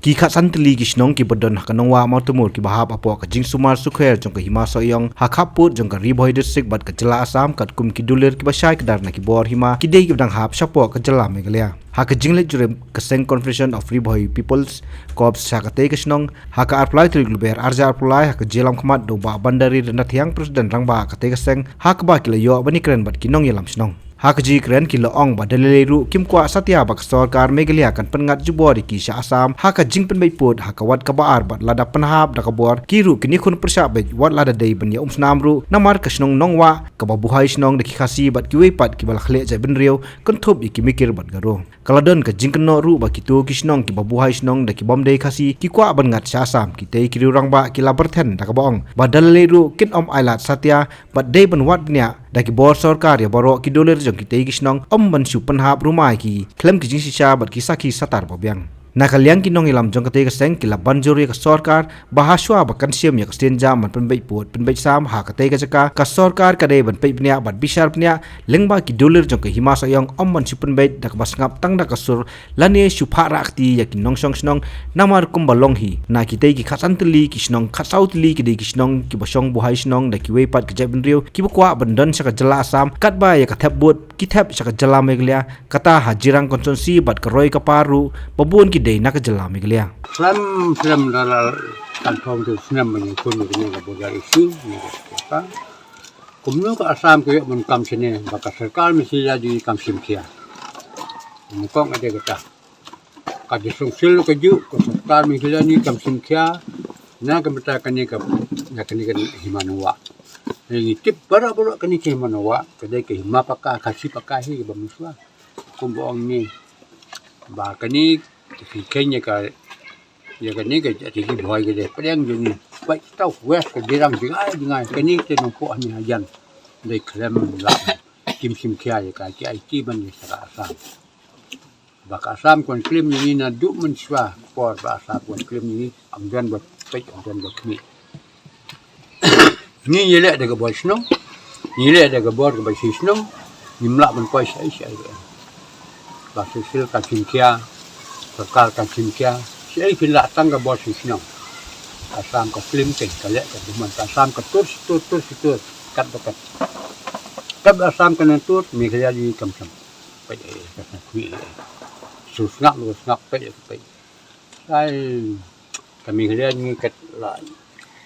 ki kha santli ki snong ki bodon kanongwa mautumur ki bahap apo ka jing sumar sukher jong ka hima soyong hakhaput jong ka riboy district bat ka jela asam kat kum ki dulir ki basai kedar na ki bor hima ki dei ki dang hap sapo ka jela megalia ha ka jingle jure ka seng confederation of riboy peoples corps sakate ka snong ha ka apply tri gluber arja apply ha ka jelam khmat do ba bandari na thiang president rangba ka te ka seng ha ka ba ki la yo bani kren bat ki nong yelam snong Hakaji keren kilo ong badaleleru kim kwa satya bak sarkar megalia kan pengat jubori ki sha asam haka jing pen put haka wat ka baar bat lada penhap da kabor kiru kini khun persha be wat lada dei ben ya snamru namar kasnong nongwa ka babuhai snong de ki khasi bat ki we pat ki bal khle jai ben riau kan thop ki mikir bat garo kaladon ka jing no ru ba ki tu ki snong ki babuhai snong de ki bom dei khasi ki kwa ban ngat sha asam ki tei ki rang ba ki labar then da ka bong badaleleru kin om ailat satya bat dei ben wat nya daki bor sarkar ya boro ki doler jong ki tei kisnong ban su panhap rumai ki klem ki jing sisa bat ki saki satar bobyang nakaliang ki nong ilam jong ka tei ka seng ki la banjori ka sarkar bahaswa bakan siam ya ka stenja man penbai put penbai sam ha ka tei ka jaka ka sarkar ka dei ban pei pnya bat bisar pnya lengba ki doler jong ka hima sayong ban su penbai dak basngap tang dak sur lane su pharakti ya ki nong song snong namar kumbalong hi na ki tei ki khasantli ki snong khasautli ki dei ki snong ki basong buhai snong da ki we pat ka jabin riu ki bukwa bandan saka jela asam kat ba ya ka thap bot ki thap saka jela meglia kata hajirang konsensi bat ka roi ka paru babun ki dei nak jela meglia Slam dalam kantong tu senam menyusun dengan budaya isu ni apa. Kemudian ke Assam ke menkam sini bakal serkal mesti jadi kam simkia. Mengkong ada kata. Kaji sungsil keju ke serkal mesti ni kam simkia. Na kembetakan ni ke nak ni kan himanwa. Ini tip bara-bara kan ni himanwa. Kedai ke hima pakah kasih pakahi ke bamiswa. Kumbuang ni. Bahkan ni fikirnya ke ya kan ni ke jadi boy ke deh pedang jadi baik tahu west ke dirang jangan kan ni ke nampak ni ajan dari krem lah kim kia ya kan ki IT ban ni sara asam bak asam kon klim ni na du menswa por bahasa kon klim ni amdan buat pek amdan buat ni ni yele ada ke boy sno ni yele ada ke bor ke boy sno nimla ban poi sai bahasa sil ka kia serkal kan simkia saya bila datang ke bos sini asam ke film ke kalian ke rumah asam ke tur kat dekat kat asam ke tur mikirnya di kamsam pai ke kui susnak lu snap pai saya kami kalian ni kat la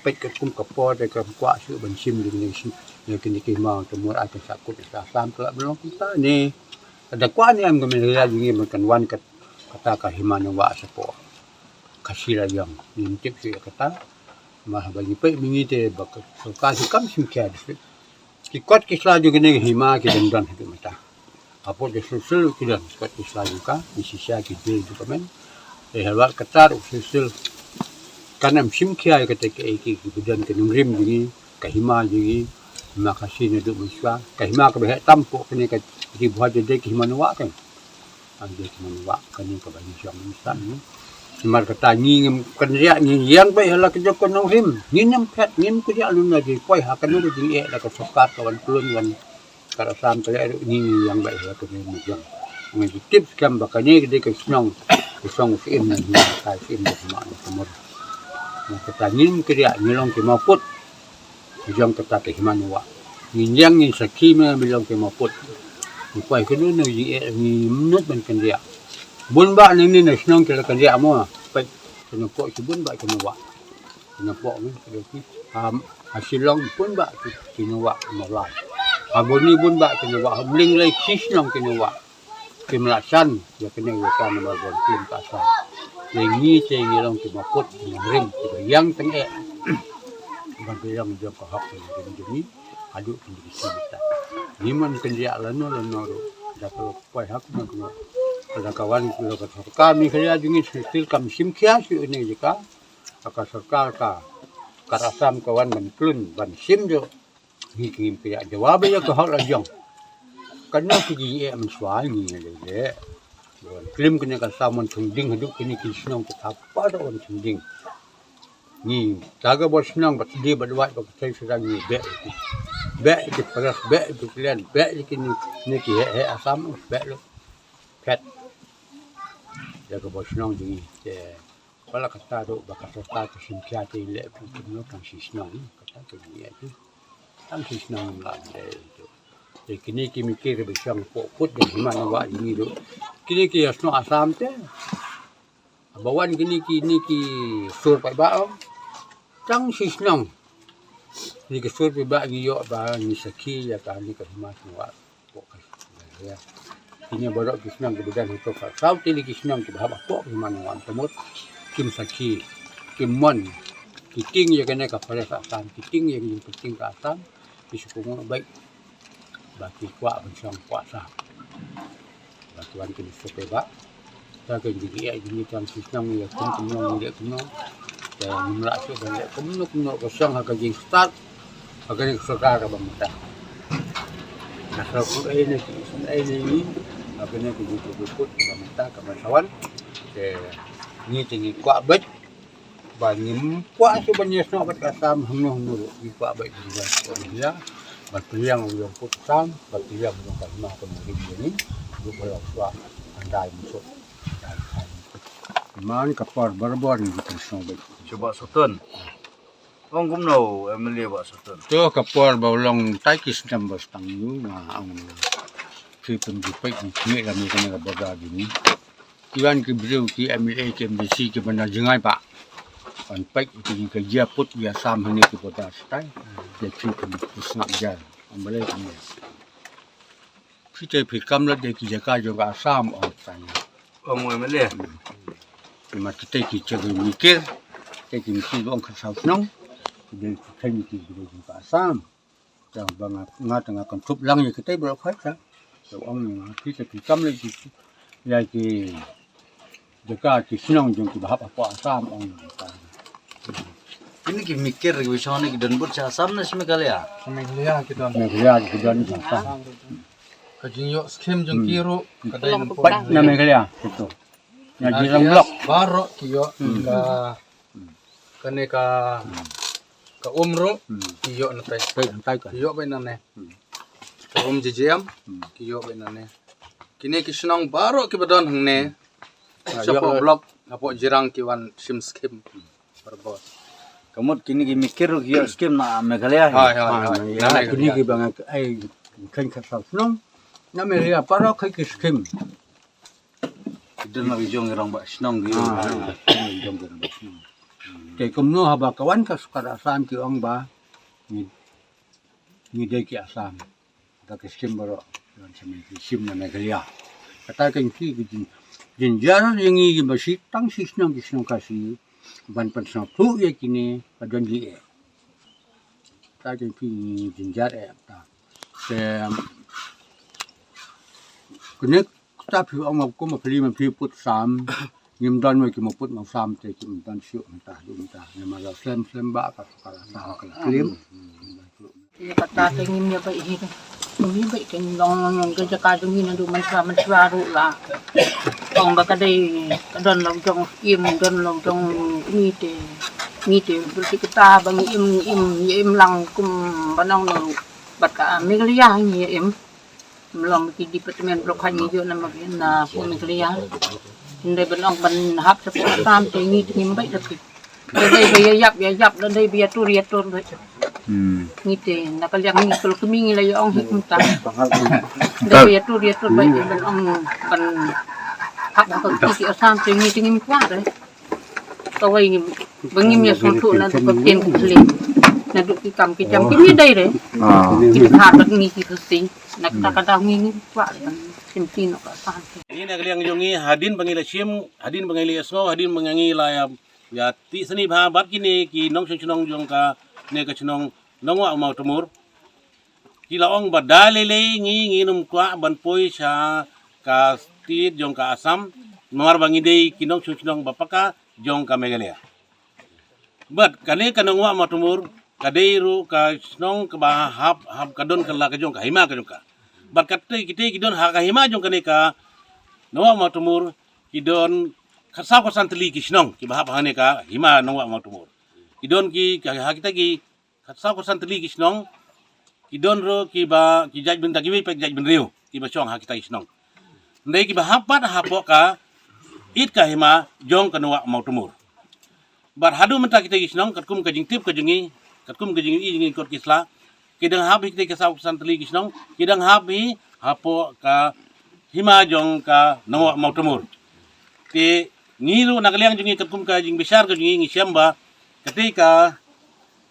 pai ke kum ke por de ke kwa su ban sim di ni kini mau temur ada sakut asam ke belum kita ni ada kwa ni am kami kalian ni makan wan kat kata kahimana wa sapo kasira yang intip si kata mah bagi pe mingite bak kasi kam simkia ki kot kisla juga ni hima ki dan itu mata apo de susul ki dan kot kisla juga di sisa ki de juga men halwat kata susul kanam simkia kata ki budan ke nungrim jadi kahima jadi makasih ni duk muswa kahima ke behat tampuk ni ka di buat de kahimana wa kan ada menua kini kebanyakan siang instan ni. Semar kata ni kerja ni yang baik hala kerja konong rim. Ni pet ni kerja lu lagi poi hakan lu jadi dak sokat kawan kulun wan kada sam kale ni yang baik hala kerja ni jang. Ngi tips kam bakani gede ke snong. Song sim ni ka sim ni ma semur. Kata ni kerja ni long ke maput. Jang kata ke himanwa. Ni yang ni sakim ni long ke maput. Kuai ke dulu ni menut ban kan dia. Bun ba ni ni senang ke kan dia mo. Pai kena pok bun ba kena wa. Kena pok ni jadi hasil long pun ba kena wa molai. Abun ni bun ba kena wa bling lai sis nong kena wa. Kemelasan ya kena wasan nomor bon tim pasal. Yang ce ni long ke maput rim yang tengah. Ban yang dia ko hak ni aduk di sini. Niman kerja lano dah kalau pay hak nak ada kawan kalau serkal ni kerja dengan sistem kam simkia si ini jika akan serkal ka karasam kawan menklun ban sim jo hikim pihak jawab ya ke hak lajang karena segi mensuai ni le klaim kena kasaman sunding hidup kini kisnong kita apa dah orang sunding ni jaga bos senang bat dia berbuat pakai sedang ni bek di peras bek di kalian bek di kini ni ki he asam bek lu kat jaga bos senang jadi Pala kata do bakasota ke simkia te le puno kang sisnong kata ke dia tu. Kang sisnong la de tu. Jadi kini kimi kira besang put de mana wa ini do. Kini ki asno asam te. Bawan kini ki sur pai ba om. Kang sisnong. Ni ke sur pai ba gi yo ba ni saki ya ka ni ke mas wa pok ya. Kini borok kisnong ke badan untuk sau tili kisnong ke bahaba pok mana wa temut. Kim saki, kim mon, kiting ya kena kapal asam, kiting yang penting ke asam, disukumu baik, bagi kuat bersama kuasa, batuan kini sepeda, saya kerja dia ini tuan sistem ya kumno dia kumno, dan merasa banyak kumno kosong akan jadi start, akan jadi sekarang bang muda. Nah kalau ini, akan jadi cukup bang muda kawan-kawan, ni tinggi kuat bet banim kuat tu banyak nak bet kasam hunu di kuat bet juga dia batliang yang putam batliang yang kasma kemudian ini dua belas andai musuh man kapar barbon di song bet coba sutun wong gumno emily ba sutun tu kapar baulong taikis nambas tangu ang si penjupek ni kami kena berada gini Iwan ke beliau ke MLA ke MBC ke mana jengai pak. Anpak itu ke dia put dia sam hanya ke kota setai. Dia cuci pusat jar. Ambil ini. Kita fikam lah dia jaga juga sam orang tanya. wong emily Cuma kita jaga mikir. Kita mikir orang kesal senang. Dia kita mikir juga sam. Jangan bangat tengah kontup lang ya kita berapa saja. Orang kita fikam lagi. Lagi jaga kisnong jong ki bahap apa asam ong ini ki mikir ki wisone ki dan bot asam na sime kali ya Semenglia kita meglia ki dan sa kajinyo skim jeng kiro kadai pat na meglia itu ya jirang blok baro kiyo kane ka umro kiyo na tay tai ka kiyo ba nane ka JJM kiyo ba nane kini kisnong baro ki badon hangne siapa blok apo jirang kiwan sim skim berbos kamut kini ki mikir ki skim na meghalaya hai na kini ki bang ai kan kasal senong na meglia para kai ki skim dan lagi jong irang ba snong gi jong kan ke kumno haba kawan ka sukar asam ki ong ba ni de ki asam ta ki skim baro dan sami ki sim na meglia kata kan ki Jinjar yang ini masih tang sisnong kasih ban pensang tu ya kini padan dia. Tak jadi jinjar ta. Kena tapi orang aku mesti put sam. Ngim dan mai ki put mau sam te ki dan syuk entah du entah. Nama slem ba ka kala sah kala klim. Ya kata ngim ya baik itu. Ngim baik kan long kerja kadu ni nandu manswaru lah. Ông bà cái đây đơn lòng trong im đơn lòng trong nghi te berarti kita bang im lang kum banang no baka Meghalaya ni im melong di departemen blok hanya jo nama na pu Meghalaya ndai banang ban hap sa tam te ngi ngim bai dak đây bây giờ dập đây bây giờ tur rồi nghi te nakaliang ngi kalau kumingi la yo ong hikum ta đây bây giờ tur bai ban ong ban hak untuk isi asam tinggi kuat deh. Kawai bengim ya suntuk na duk kapten kli. Na duk kicam kini dai deh. Kita harap ni kita sing. Nak kadang ni kuat kan. Simpi nak asam. Ini nak liang jongi hadin bangila sim, hadin bangila snow, hadin bangila ya ti seni bah bat kini ki nong chunong jong ka ne ka chunong nongwa mau tumur. Ki laong badalele ngi num kwa ban poi sa ka tit jong ka asam nomor bangide kinong chunong bapaka jong ka Meghalaya. But kane kanongwa matumur kadeiru ka snong ka hap kadon ka la ka jong ka hima ka jong ka. But kate kite kidon ha ka hima jong kane ka nongwa matumur kidon kasaw ka santli ki snong ki bahap hane ka hima nongwa matumur. Kidon ki ha kita ki kasaw ka santli ki snong kidon ro ki ba ki jaj ben dagiwe pe jaj ben riu ki ba chong ha kita ki snong. Ndai ki bahapat hapok ka it ka hima jong kanwa mau tumur. bar hadu menta kita gisnong kat kum ka jing tip ka jingi kat kum ka jingi jingi kot kisla kidang hab kita ke sau santli gisnong kidang hab hi hapo ka hima jong ka nawa mau temur ti ngilu nakaliang jingi kat kum ka jing besar ka jingi ngisyamba ketika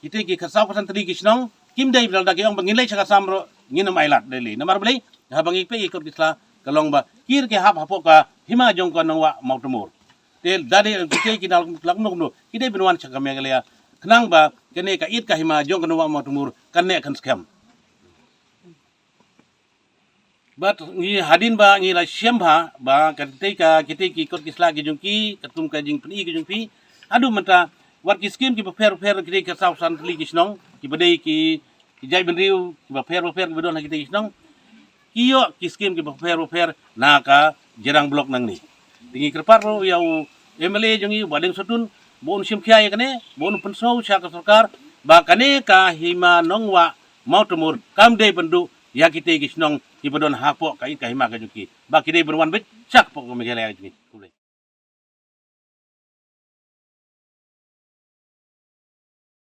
kita ki kasau santli gisnong kim dai bral dagi ong bangilai saka samro nginam ailat deli namar beli habang ipe ikot kisla kalong ba kir ke hap hapo ka hima jong ka nawa mau temur tel dadi kita kinal lakno no kita binwan saka megalia kenang ba kene ka it ka hima jong ka nawa mau temur kane kan scam but ngi hadin ba ngi la syamba ba ketika kita ki ikot kisla ki jongki katum ka jing peni ki jongpi adu menta war ki skim ki per kita ka sau santli gisnong ki badai ki jai benriu ki per ki bedon kita gisnong kiyo ki skim ki per na ka jerang blok nang ni dingi kerpar ro yau MLA jongi badeng sotun bon sim khia ya kane bon pensau sya ka sarkar ba kane ka hima nongwa mau temur kam dei bendu ya kita gisnong ki bedon hapo ka hima ka juki ba kidei berwan bet sak pok me gele